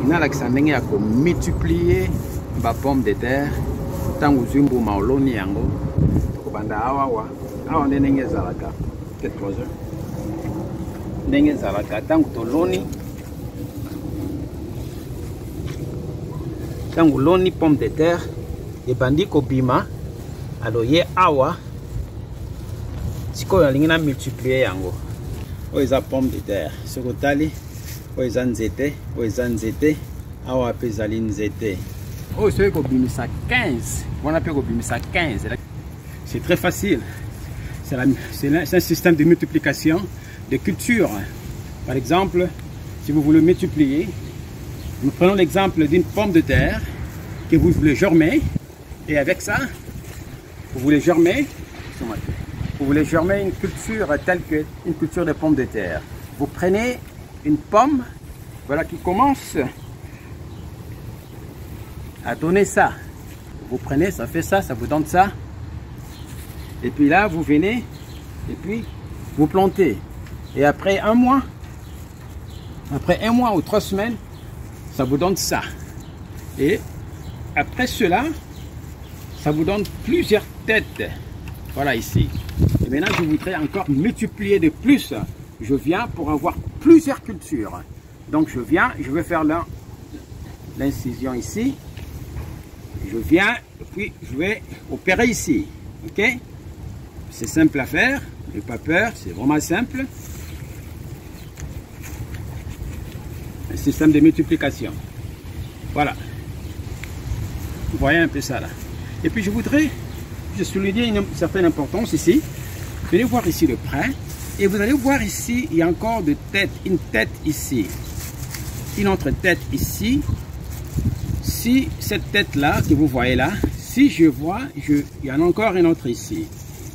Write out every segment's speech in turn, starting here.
nalakisa ndenge ya multiplier ba pomme de terre tangu zumbu maoloni yango kobanda awa ndenge ezalaka quelque chose ndenge ezalaka tangu toloni tangu loni pomme de terre ebandi kobima alo ye awa sikoyo alingi na multiplier yango oyo eza pomme de terre soki otali oyo eza nzete oyo eza nzete awa mpe ezali nzete oyo soki kobimisa 15 wana mpe kobimisa 15 c'est très facile c'est un système de multiplication de culture. Par exemple, si vous voulez multiplier, nous prenons l'exemple d'une pomme de terre que vous voulez germer, et avec ça, vous voulez germer une culture telle que une culture de pommes de terre. Vous prenez une pomme, voilà, qui commence à donner ça. Vous prenez, ça fait ça, ça vous donne ça. Et puis là, vous venez, et puis vous plantez. Et après un mois ou 3 semaines, ça vous donne ça. Et après cela, ça vous donne plusieurs têtes. Voilà ici. Et maintenant, je voudrais encore multiplier de plus. Je viens pour avoir plusieurs cultures. Donc je viens, je vais faire l'incision ici. Je viens, et puis je vais opérer ici. Ok? C'est simple à faire. N'ayez pas peur, c'est vraiment simple. Un système de multiplication. Voilà. Vous voyez un peu ça là. Et puis je voudrais souligner une certaine importance ici. Venez voir ici de près. Et vous allez voir ici, il y a encore de têtes. Une tête ici. Une autre tête ici. Si cette tête là que vous voyez là, si je vois, il y en a encore une autre ici.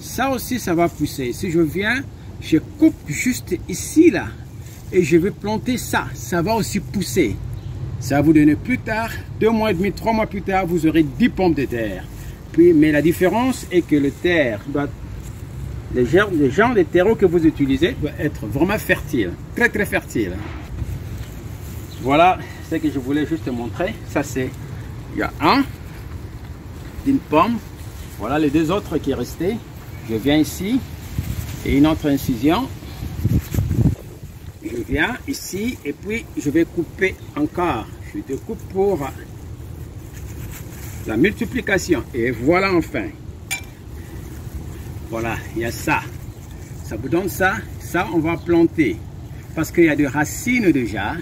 Ça aussi, ça va pousser. Si je viens, je coupe juste ici là. Et je vais planter ça. Ça va aussi pousser. Ça va vous donner plus tard, 2 mois et demi, 3 mois plus tard, vous aurez 10 pommes de terre. Puis, mais la différence est que le terre doit, les genres de terreau que vous utilisez doit être vraiment fertile. Très très fertile. Voilà ce que je voulais juste montrer. Ça c'est, il y a un d'une pomme. Voilà les 2 autres qui restaient. Je viens ici et une autre incision. Je viens ici et puis je vais couper encore. Je découpe pour la multiplication. Et voilà enfin. Voilà, il y a ça. Ça vous donne ça. Ça, on va planter. Parce qu'il y a des racines déjà.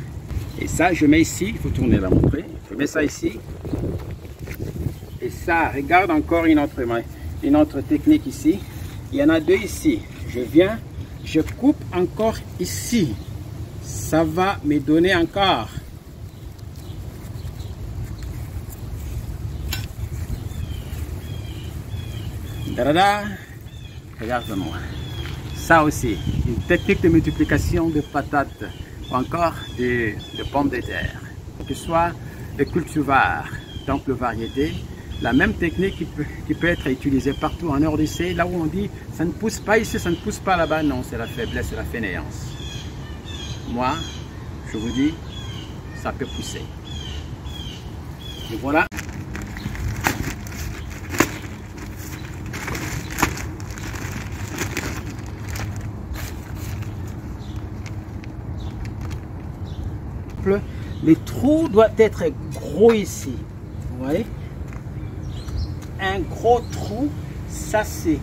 Et ça, je mets ici. Il faut tourner la montrer. Je mets ça ici. Et ça, regarde encore une autre technique ici. Il y en a 2 ici. Je viens, je coupe encore ici. Ça va me donner encore. Dada, regarde-moi. Ça aussi, une technique de multiplication de patates ou encore de pommes de terre. Que ce soit le cultivar, donc le variété, la même technique qui peut être utilisée partout en RDC, là où on dit ça ne pousse pas ici, ça ne pousse pas là-bas, non, c'est la faiblesse, c'est la fainéance. Moi, je vous dis, ça peut pousser. Et voilà. Les trous doivent être gros ici. Vous voyez? Un gros trou, ça c'est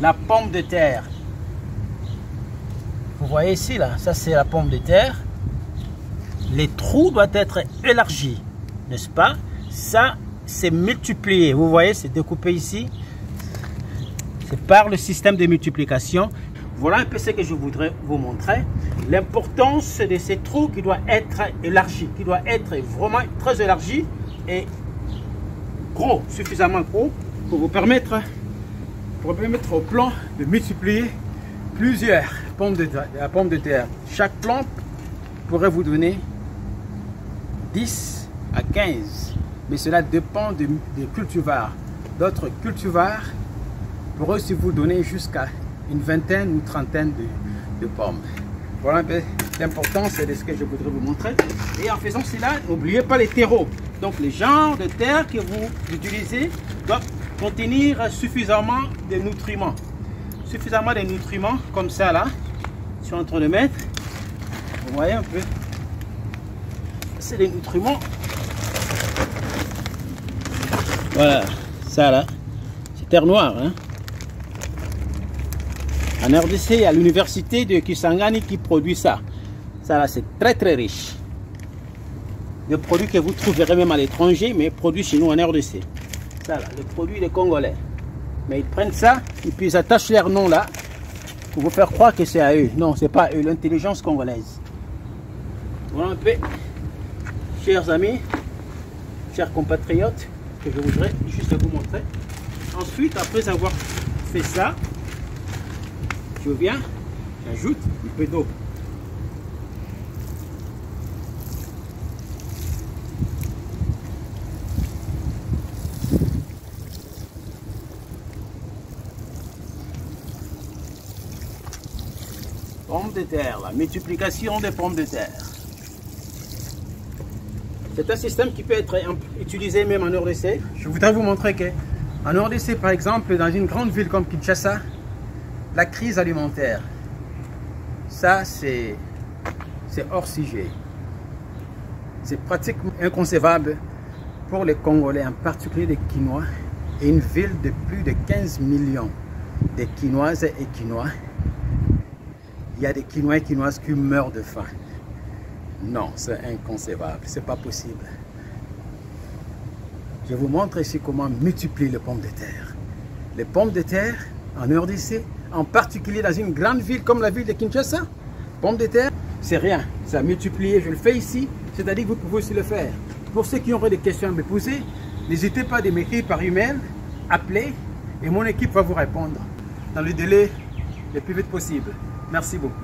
la pomme de terre. Vous voyez ici là, ça c'est la pomme de terre. Les trous doivent être élargis, n'est-ce pas? Ça c'est multiplié. Vous voyez, c'est découpé ici. C'est par le système de multiplication. Voilà un peu ce que je voudrais vous montrer. L'importance de ces trous qui doit être élargi, qui doit être vraiment très élargi et gros, suffisamment gros pour vous permettre au plant de multiplier plusieurs pommes de terre. Chaque plante pourrait vous donner 10 à 15, mais cela dépend des cultivars. D'autres cultivars pourraient aussi vous donner jusqu'à une vingtaine ou trentaine de pommes. Voilà un peu l'importance de ce que je voudrais vous montrer. Et en faisant cela, n'oubliez pas les terreaux. Donc les genres de terre que vous utilisez doivent contenir suffisamment de nutriments. Suffisamment de nutriments comme ça là. Je suis en train de mettre. Vous voyez un peu. C'est des nutriments. Voilà, ça là. C'est terre noire. Hein? En RDC, il y a l'université de Kisangani qui produit ça. Ça là, c'est très très riche. Des produits que vous trouverez même à l'étranger, mais produits chez nous en RDC. Ça là, les produits des Congolais. Mais ils prennent ça et puis ils attachent leur nom là pour vous faire croire que c'est à eux. Non, c'est pas à eux, l'intelligence congolaise. Voilà un peu, chers amis, chers compatriotes, que je voudrais juste vous montrer. Ensuite, après avoir fait ça, je viens, j'ajoute un peu d'eau. Pommes de terre, la multiplication des pommes de terre. C'est un système qui peut être utilisé même en RDC. Je voudrais vous montrer qu'en RDC, par exemple, dans une grande ville comme Kinshasa, la crise alimentaire, ça c'est hors sujet. C'est pratiquement inconcevable pour les Congolais, en particulier les Quinois, et une ville de plus de 15 millions de Quinoises et Quinois. Il y a des Quinois et Quinoises qui meurent de faim. Non, c'est inconcevable, c'est pas possible. Je vous montre ici comment multiplier les pommes de terre. Les pommes de terre en RDC, en particulier dans une grande ville comme la ville de Kinshasa, pommes de terre, c'est rien. Ça a multiplié, je le fais ici, c'est-à-dire que vous pouvez aussi le faire. Pour ceux qui auraient des questions à me poser, n'hésitez pas à m'écrire par email, appelez, et mon équipe va vous répondre dans le délai le plus vite possible. Merci beaucoup.